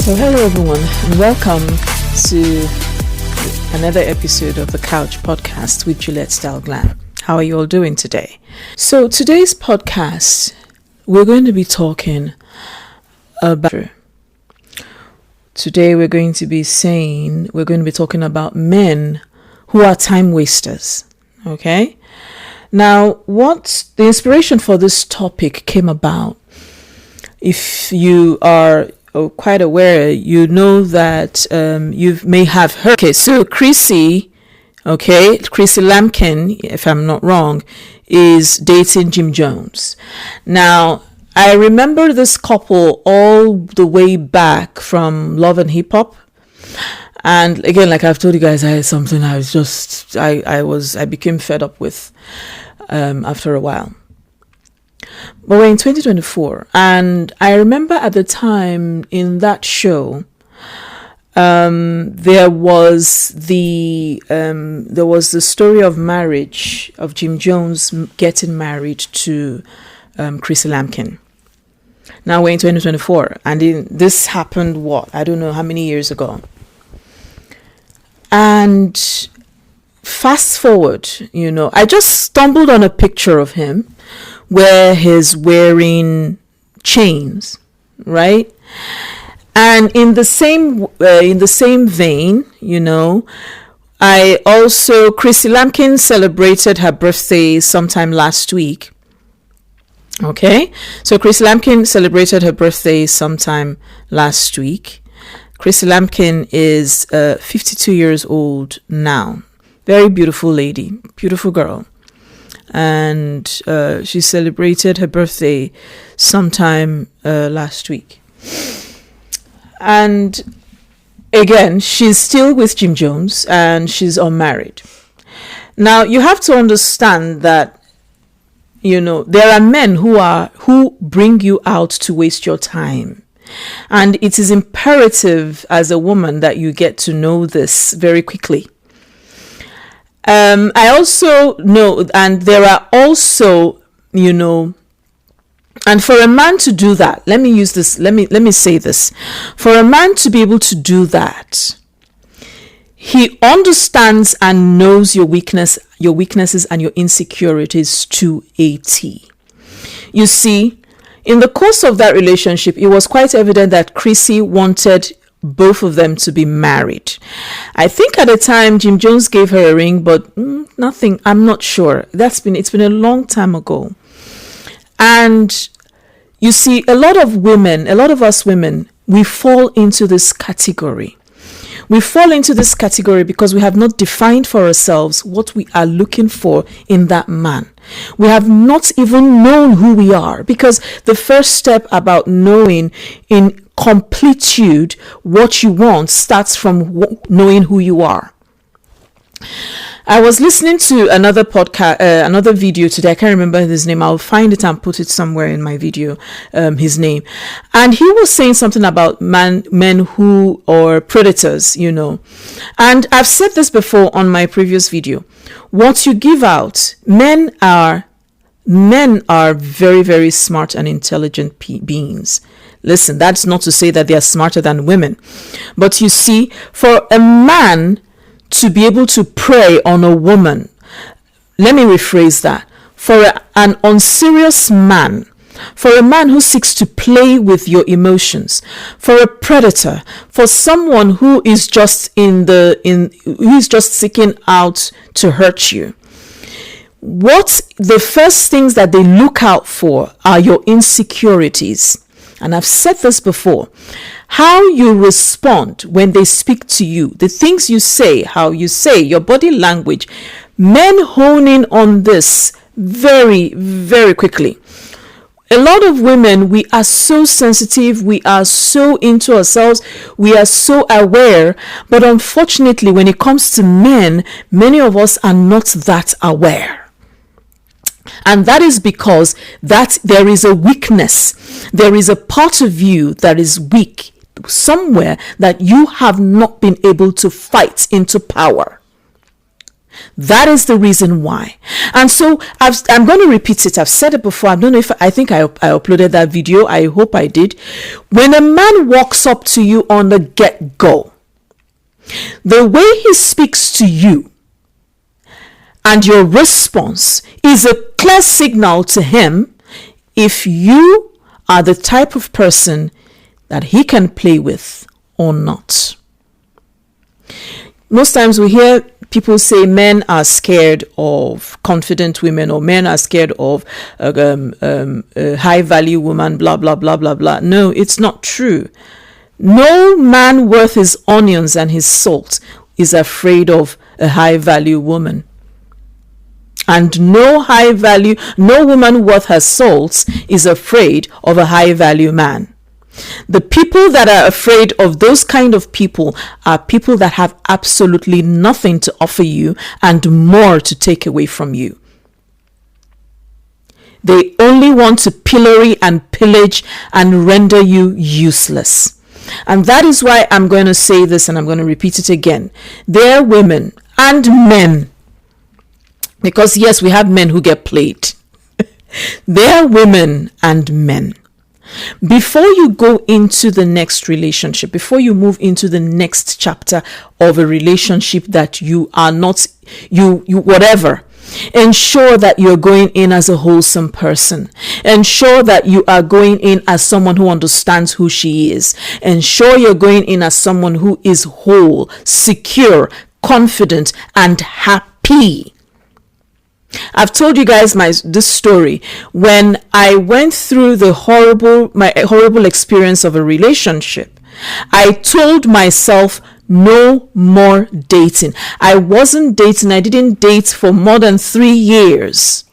So hello everyone and welcome to another episode of the Couch Podcast with Juliettsstyleglam. How are you all doing today? So today's podcast, we're going to be talking about... Today we're going to be talking about men who are time wasters. Okay? Now, what the inspiration for this topic came about, if you are quite aware, you know that you may have heard. Okay, so Chrissy Lampkin, if I'm not wrong, is dating Jim Jones. Now, I remember this couple all the way back from Love and Hip Hop. And again, like I've told you guys, I became fed up with after a while. But we're in 2024, and I remember at the time in that show, there was the story of marriage of Jim Jones getting married to Chrissy Lampkin. Now we're in 2024, and this happened, I don't know how many years ago. And fast forward, I just stumbled on a picture of him where he's wearing chains, right? And in the same vein, Chrissy Lampkin celebrated her birthday sometime last week. Okay, so Chrissy Lampkin celebrated her birthday sometime last week. Chrissy Lampkin is 52 years old now. Very beautiful lady, beautiful girl. And she celebrated her birthday sometime last week. And again, she's still with Jim Jones and she's unmarried. Now, you have to understand that there are men who bring you out to waste your time. And it is imperative as a woman that you get to know this very quickly. I also know, and there are also, and for a man to do that, let me say this. For a man to be able to do that, he understands and knows your weaknesses and your insecurities to a T. You see, in the course of that relationship, it was quite evident that Chrissy wanted both of them to be married. I think at the time Jim Jones gave her a ring, but nothing. I'm not sure. It's been a long time ago. And you see, a lot of us women, we fall into this category. We fall into this category because we have not defined for ourselves what we are looking for in that man. We have not even known who we are, because the first step about knowing in completude what you want starts from knowing who you are. I was listening to another podcast, another video today. I can't remember his name. I'll find it and put it somewhere in my video, his name. And he was saying something about men who are predators, And I've said this before on my previous video. What you give out, men are very, very smart and intelligent beings. Listen, that's not to say that they are smarter than women. But you see, for a man to be able to prey on a woman, let me rephrase that. For an unserious man, for a man who seeks to play with your emotions, for a predator, for someone who is just seeking out to hurt you, the first things that they look out for are your insecurities. And I've said this before. How you respond when they speak to you, the things you say, how you say, your body language. Men hone in on this very, very quickly. A lot of women, we are so sensitive, we are so into ourselves, we are so aware, but unfortunately, when it comes to men, many of us are not that aware. And that is because there is a weakness. There is a part of you that is weak somewhere that you have not been able to fight into power. That is the reason why. And so I'm going to repeat it. I've said it before. I don't know if I think I uploaded that video. I hope I did. When a man walks up to you on the get-go, the way he speaks to you and your response is a clear signal to him if you are the type of person that he can play with or not. Most times we hear people say men are scared of confident women, or men are scared of a high value woman, blah, blah, blah, blah, blah. No, it's not true. No man worth his onions and his salt is afraid of a high value woman. And no woman worth her salt is afraid of a high value man. The people that are afraid of those kind of people are people that have absolutely nothing to offer you and more to take away from you. They only want to pillory and pillage and render you useless. And that is why I'm going to say this, and I'm going to repeat it again. There are women and men, because yes, we have men who get played. There are women and men. Before you go into the next relationship, before you move into the next chapter of a relationship that you are not, you whatever, ensure that you're going in as a wholesome person. Ensure that you are going in as someone who understands who she is. Ensure you're going in as someone who is whole, secure, confident, and happy. I've told you guys this story. When I went through my horrible experience of a relationship, I told myself no more dating. I wasn't dating. I didn't date for more than 3 years.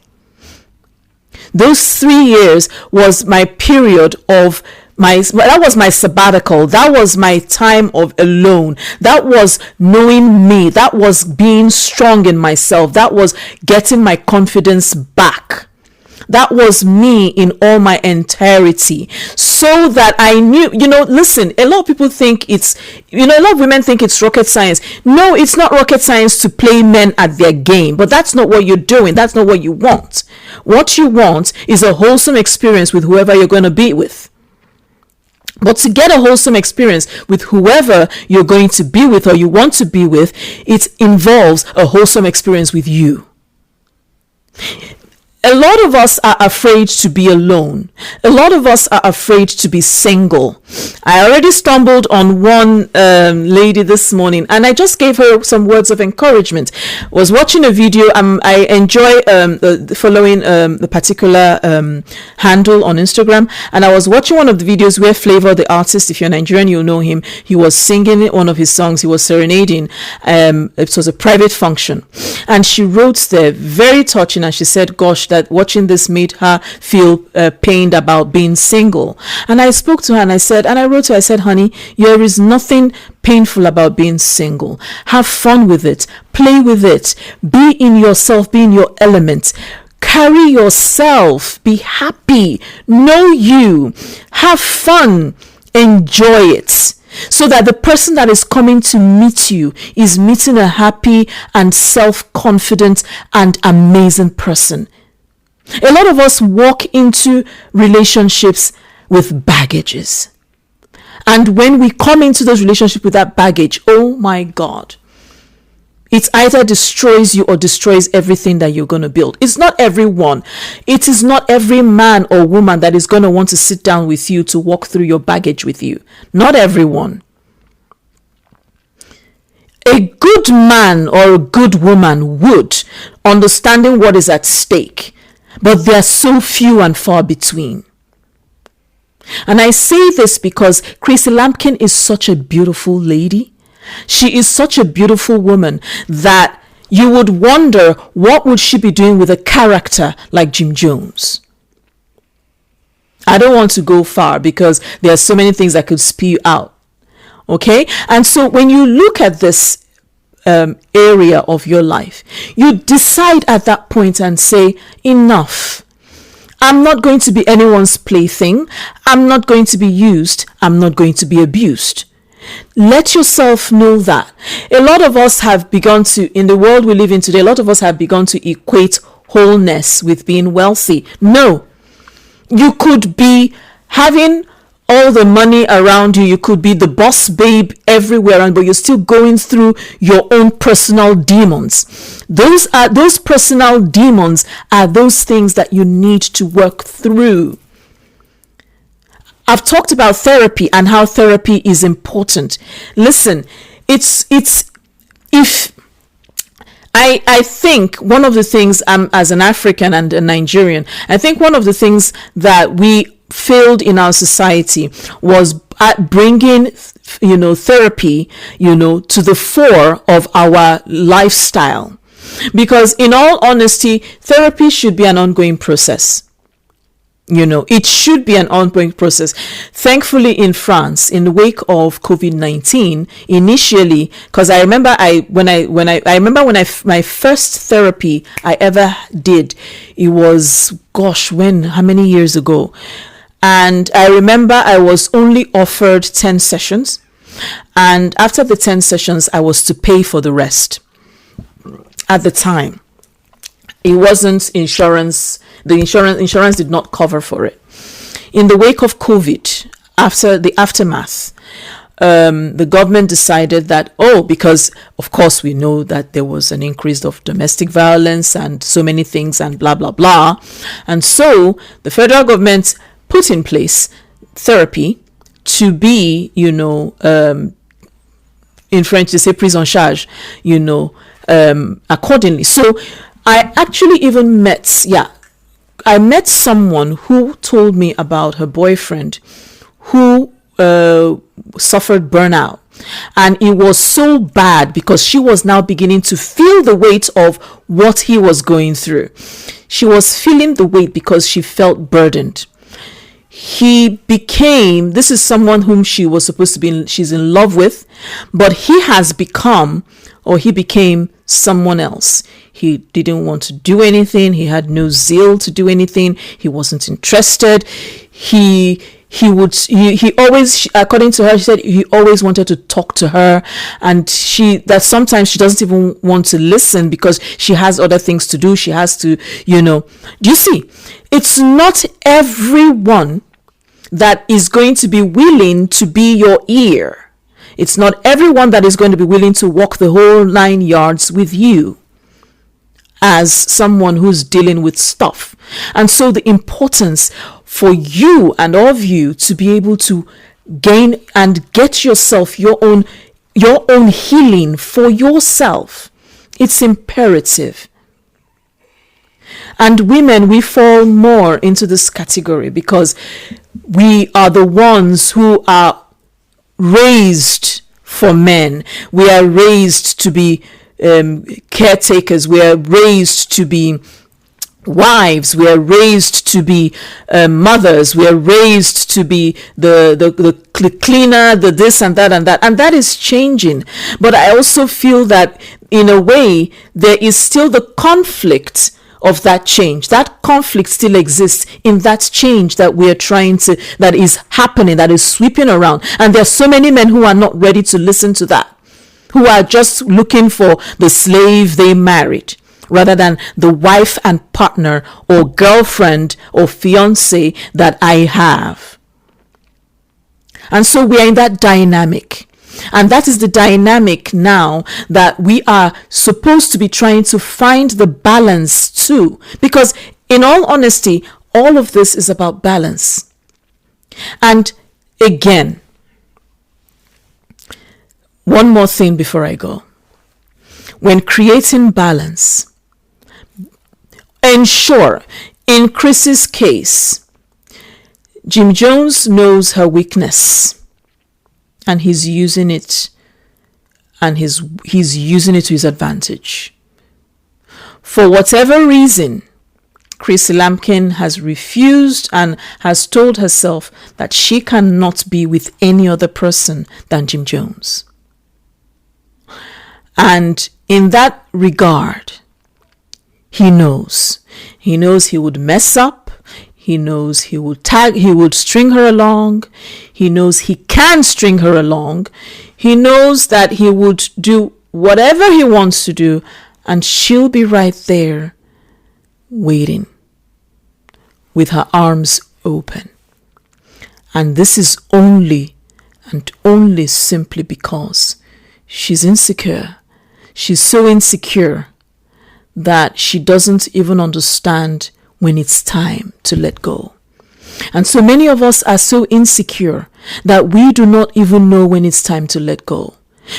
Those 3 years was my period of that was my sabbatical. That was my time of alone. That was knowing me. That was being strong in myself. That was getting my confidence back. That was me in all my entirety. So that I knew, listen, a lot of people think a lot of women think it's rocket science. No, it's not rocket science to play men at their game. But that's not what you're doing. That's not what you want. What you want is a wholesome experience with whoever you're going to be with. But to get a wholesome experience with whoever you're going to be with or you want to be with, it involves a wholesome experience with you. A lot of us are afraid to be alone. A lot of us are afraid to be single. I already stumbled on one lady this morning, and I just gave her some words of encouragement. Was watching a video. I enjoy following the particular handle on Instagram, and I was watching one of the videos where Flavor, the artist, if you're Nigerian, you'll know him. He was singing one of his songs. He was serenading. It was a private function, and she wrote there, very touching, and she said, "Gosh, that watching this made her feel pained about being single." And I spoke to her and I wrote to her, I said, "Honey, there is nothing painful about being single. Have fun with it. Play with it. Be in yourself. Be in your element. Carry yourself. Be happy. Know you. Have fun. Enjoy it. So that the person that is coming to meet you is meeting a happy and self-confident and amazing person." A lot of us walk into relationships with baggages. And when we come into those relationships with that baggage, oh my God, it either destroys you or destroys everything that you're going to build. It's not everyone. It is not every man or woman that is going to want to sit down with you to walk through your baggage with you. Not everyone. A good man or a good woman would, understanding what is at stake. But they are so few and far between. And I say this because Chrissy Lampkin is such a beautiful lady. She is such a beautiful woman that you would wonder, what would she be doing with a character like Jim Jones? I don't want to go far because there are so many things that could spew out. Okay? And so when you look at this area of your life, you decide at that point and say, enough. I'm not going to be anyone's plaything. I'm not going to be used. I'm not going to be abused. Let yourself know that. A lot of us have begun to, in the world we live in today, a lot of us have begun to equate wholeness with being wealthy. No. You could be having all the money around you. You could be the boss babe everywhere, but you're still going through your own personal demons. Those personal demons are those things that you need to work through. I've talked about therapy and how therapy is important. Listen, I think one of the things, as an African and a Nigerian, I think one of the things that we failed in our society was at bringing, therapy, to the fore of our lifestyle. Because in all honesty, therapy should be an ongoing process. It should be an ongoing process. Thankfully, in France, in the wake of COVID-19, initially, because I remember my first therapy I ever did, it was, how many years ago? And I remember I was only offered 10 sessions. And after the 10 sessions, I was to pay for the rest. At the time, it wasn't insurance. The insurance did not cover for it. In the wake of COVID, after the aftermath, the government decided that, because of course we know that there was an increase of domestic violence and so many things and blah, blah, blah. And so the federal government put in place therapy to be, in French they say prise en charge, accordingly. So I actually even met someone who told me about her boyfriend who suffered burnout. And it was so bad because she was now beginning to feel the weight of what he was going through. She was feeling the weight because she felt burdened. This is someone whom she was supposed to be, she's in love with, but he became someone else. He didn't want to do anything. He had no zeal to do anything. He wasn't interested. He always, according to her, she said he always wanted to talk to her, and that sometimes she doesn't even want to listen because she has other things to do. She has to, you see, it's not everyone that is going to be willing to be your ear. It's not everyone that is going to be willing to walk the whole 9 yards with you as someone who's dealing with stuff. And so the importance for you and of you to be able to gain and get yourself your own healing for yourself, it's imperative. And women, we fall more into this category because we are the ones who are raised for men. We are raised to be caretakers. We are raised to be wives. We are raised to be mothers. We are raised to be the cleaner, the this and that and that. And that is changing. But I also feel that in a way there is still the conflict of that change. That conflict still exists in that change that we are that is happening, that is sweeping around. And there are so many men who are not ready to listen to that, who are just looking for the slave they married rather than the wife and partner or girlfriend or fiance that I have. And so we are in that dynamic. And that is the dynamic now that we are supposed to be trying to find the balance too. Because in all honesty, all of this is about balance. And again, one more thing before I go. When creating balance, ensure, in Chrissy's case, Jim Jones knows her weakness. And he's using it, and he's using it to his advantage. For whatever reason, Chrissy Lampkin has refused and has told herself that she cannot be with any other person than Jim Jones. And in that regard, he knows he would mess up. He knows he would string her along. He knows he can string her along. He knows that he would do whatever he wants to do, and she'll be right there waiting with her arms open. And this is only and only simply because she's insecure. She's so insecure that she doesn't even understand when it's time to let go. And so many of us are so insecure that we do not even know when it's time to let go.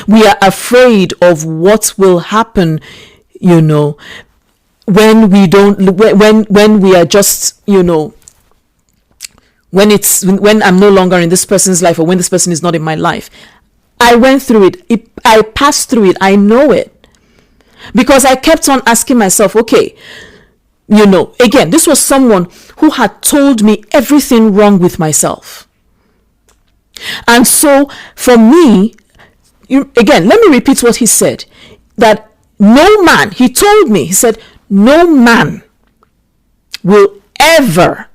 We are afraid of what will happen, when we are just, when I'm no longer in this person's life, or when this person is not in my life. I went through it. I passed through it. I know it. Because I kept on asking myself, okay, again, this was someone who had told me everything wrong with myself. And so for me, again, let me repeat what he said, that no man, he told me, he said, no man will ever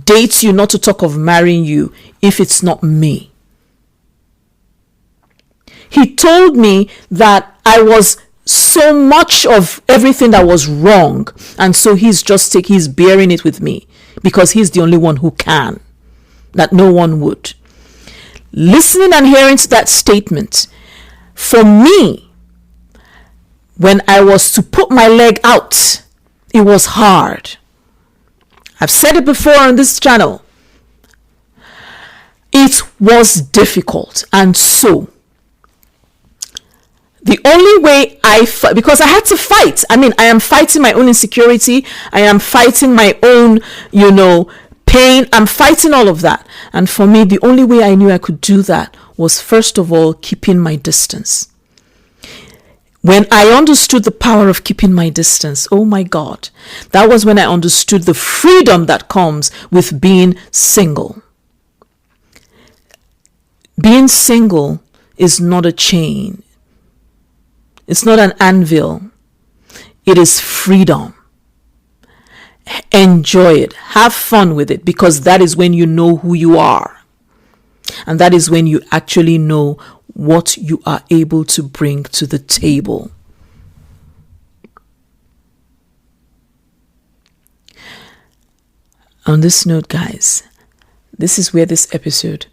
date you, not to talk of marrying you, if it's not me. He told me that I was so much of everything that was wrong, and so he's bearing it with me because he's the only one who can, that no one would. Listening and hearing to that statement, for me, when I was to put my leg out, it was hard. I've said it before on this channel. It was difficult, and so the only way because I had to fight. I am fighting my own insecurity. I am fighting my own, pain. I'm fighting all of that. And for me, the only way I knew I could do that was, first of all, keeping my distance. When I understood the power of keeping my distance, oh my God, that was when I understood the freedom that comes with being single. Being single is not a chain. It's not an anvil. It is freedom. Enjoy it. Have fun with it, because that is when you know who you are. And that is when you actually know what you are able to bring to the table. On this note, guys, this is where this episode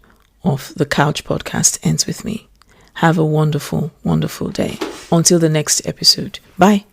of the Couch Podcast ends with me. Have a wonderful, wonderful day. Until the next episode. Bye.